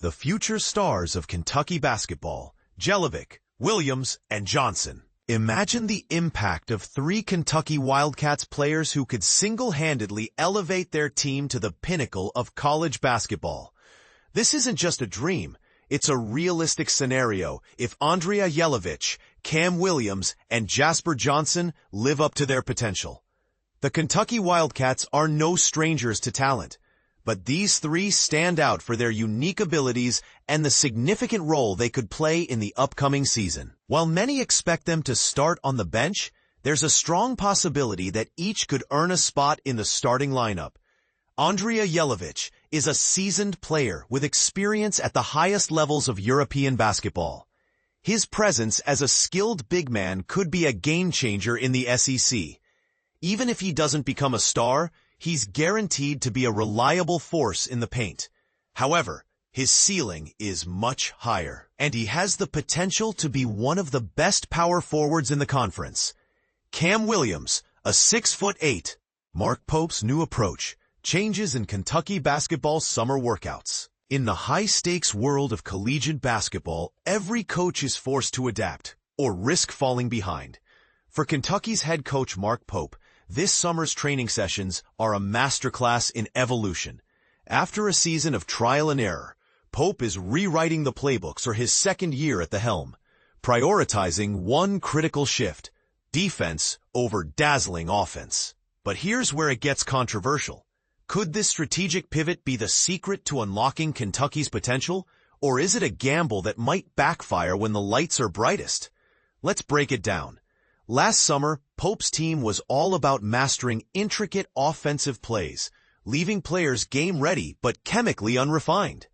The future stars of Kentucky basketball, Jelavic, Williams, and Johnson. Imagine the impact of three Kentucky Wildcats players who could single-handedly elevate their team to the pinnacle of college basketball. This isn't just a dream, it's a realistic scenario if Andrija Jelavic, Kam Williams, and Jasper Johnson live up to their potential. The Kentucky Wildcats are no strangers to talent, but these three stand out for their unique abilities and the significant role they could play in the upcoming season. While many expect them to start on the bench, there's a strong possibility that each could earn a spot in the starting lineup. Andrija Jelavic is a seasoned player with experience at the highest levels of European basketball. His presence as a skilled big man could be a game-changer in the SEC. Even if he doesn't become a star, he's guaranteed to be a reliable force in the paint. However, his ceiling is much higher, and he has the potential to be one of the best power forwards in the conference. Kam Williams, a 6'8". Mark Pope's new approach, changes in Kentucky basketball summer workouts. In the high-stakes world of collegiate basketball, every coach is forced to adapt, or risk falling behind. For Kentucky's head coach Mark Pope, this summer's training sessions are a masterclass in evolution. After a season of trial and error, Pope is rewriting the playbooks for his second year at the helm, prioritizing one critical shift: defense over dazzling offense. But here's where it gets controversial. Could this strategic pivot be the secret to unlocking Kentucky's potential, or is it a gamble that might backfire when the lights are brightest? Let's break it down. Last summer, Pope's team was all about mastering intricate offensive plays, leaving players game-ready but chemically unrefined.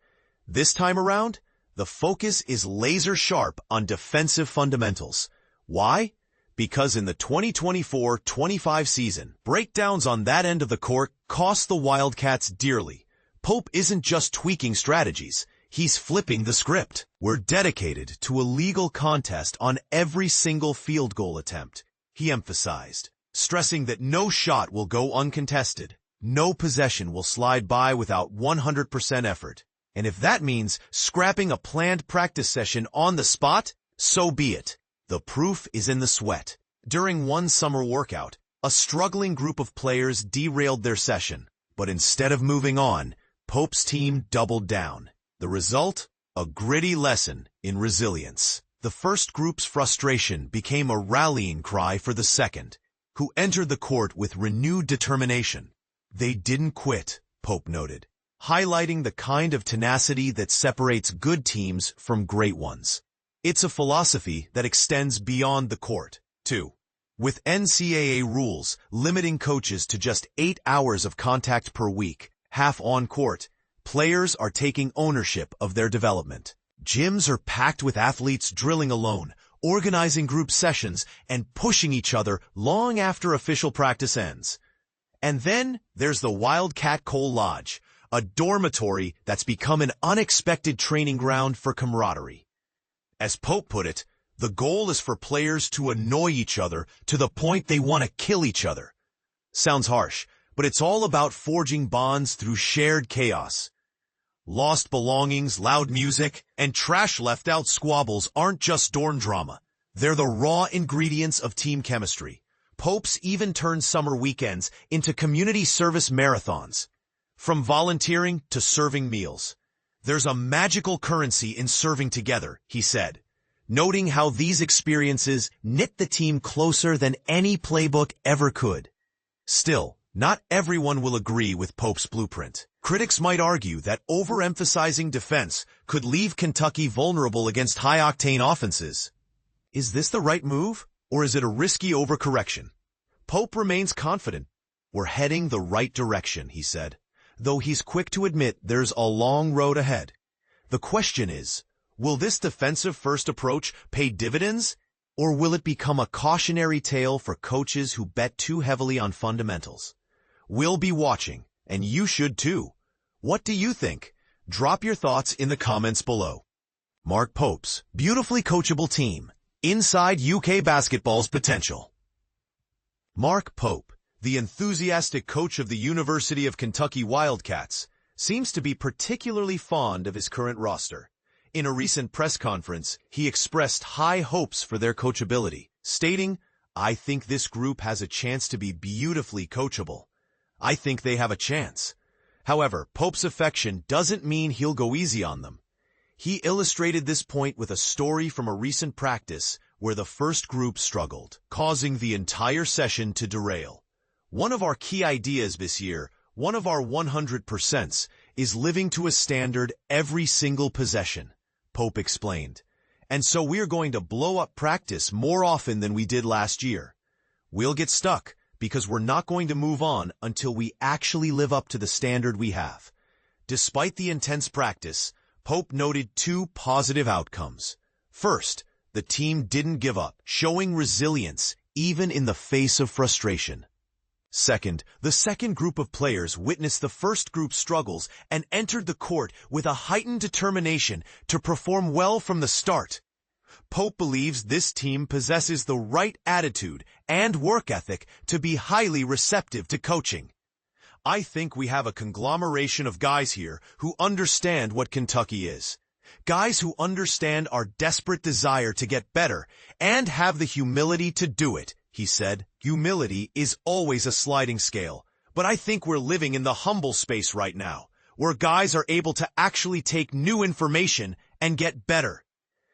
This time around, the focus is laser-sharp on defensive fundamentals. Why? Because in the 2024-25 season, breakdowns on that end of the court cost the Wildcats dearly. Pope isn't just tweaking strategies, he's flipping the script. We're dedicated to a legal contest on every single field goal attempt, he emphasized, stressing that no shot will go uncontested, no possession will slide by without 100% effort. And if that means scrapping a planned practice session on the spot, so be it. The proof is in the sweat. During one summer workout, a struggling group of players derailed their session, but instead of moving on, Pope's team doubled down. The result? A gritty lesson in resilience. The first group's frustration became a rallying cry for the second, who entered the court with renewed determination. They didn't quit, Pope noted, highlighting the kind of tenacity that separates good teams from great ones. It's a philosophy that extends beyond the court, too. With NCAA rules limiting coaches to just 8 hours of contact per week, half on court, players are taking ownership of their development. Gyms are packed with athletes drilling alone, organizing group sessions, and pushing each other long after official practice ends. And then there's the Wildcat Coal Lodge, a dormitory that's become an unexpected training ground for camaraderie. As Pope put it, the goal is for players to annoy each other to the point they want to kill each other. Sounds harsh, but it's all about forging bonds through shared chaos. Lost belongings, loud music, and trash-left-out squabbles aren't just dorm drama. They're the raw ingredients of team chemistry. Pope's even turned summer weekends into community service marathons. From volunteering to serving meals, there's a magical currency in serving together, he said, noting how these experiences knit the team closer than any playbook ever could. Still, not everyone will agree with Pope's blueprint. Critics might argue that overemphasizing defense could leave Kentucky vulnerable against high-octane offenses. Is this the right move, or is it a risky overcorrection? Pope remains confident. We're heading the right direction, he said, though he's quick to admit there's a long road ahead. The question is, will this defensive-first approach pay dividends, or will it become a cautionary tale for coaches who bet too heavily on fundamentals? We'll be watching, and you should too. What do you think? Drop your thoughts in the comments below. Mark Pope's beautifully coachable team, inside UK basketball's potential. Mark Pope, the enthusiastic coach of the University of Kentucky Wildcats, seems to be particularly fond of his current roster. In a recent press conference, he expressed high hopes for their coachability, stating, "I think this group has a chance to be beautifully coachable. I think they have a chance." However, Pope's affection doesn't mean he'll go easy on them. He illustrated this point with a story from a recent practice where the first group struggled, causing the entire session to derail. "One of our key ideas this year, one of our 100%, is living to a standard every single possession," Pope explained. "And so we're going to blow up practice more often than we did last year. We'll get stuck because we're not going to move on until we actually live up to the standard we have." Despite the intense practice, Pope noted two positive outcomes. First, the team didn't give up, showing resilience even in the face of frustration. Second, the second group of players witnessed the first group's struggles and entered the court with a heightened determination to perform well from the start. Pope believes this team possesses the right attitude and work ethic to be highly receptive to coaching. "I think we have a conglomeration of guys here who understand what Kentucky is. Guys who understand our desperate desire to get better and have the humility to do it," he said. "Humility is always a sliding scale, but I think we're living in the humble space right now, where guys are able to actually take new information and get better."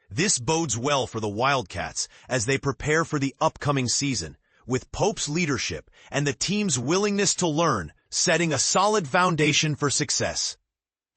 This bodes well for the Wildcats as they prepare for the upcoming season, with Pope's leadership and the team's willingness to learn setting a solid foundation for success.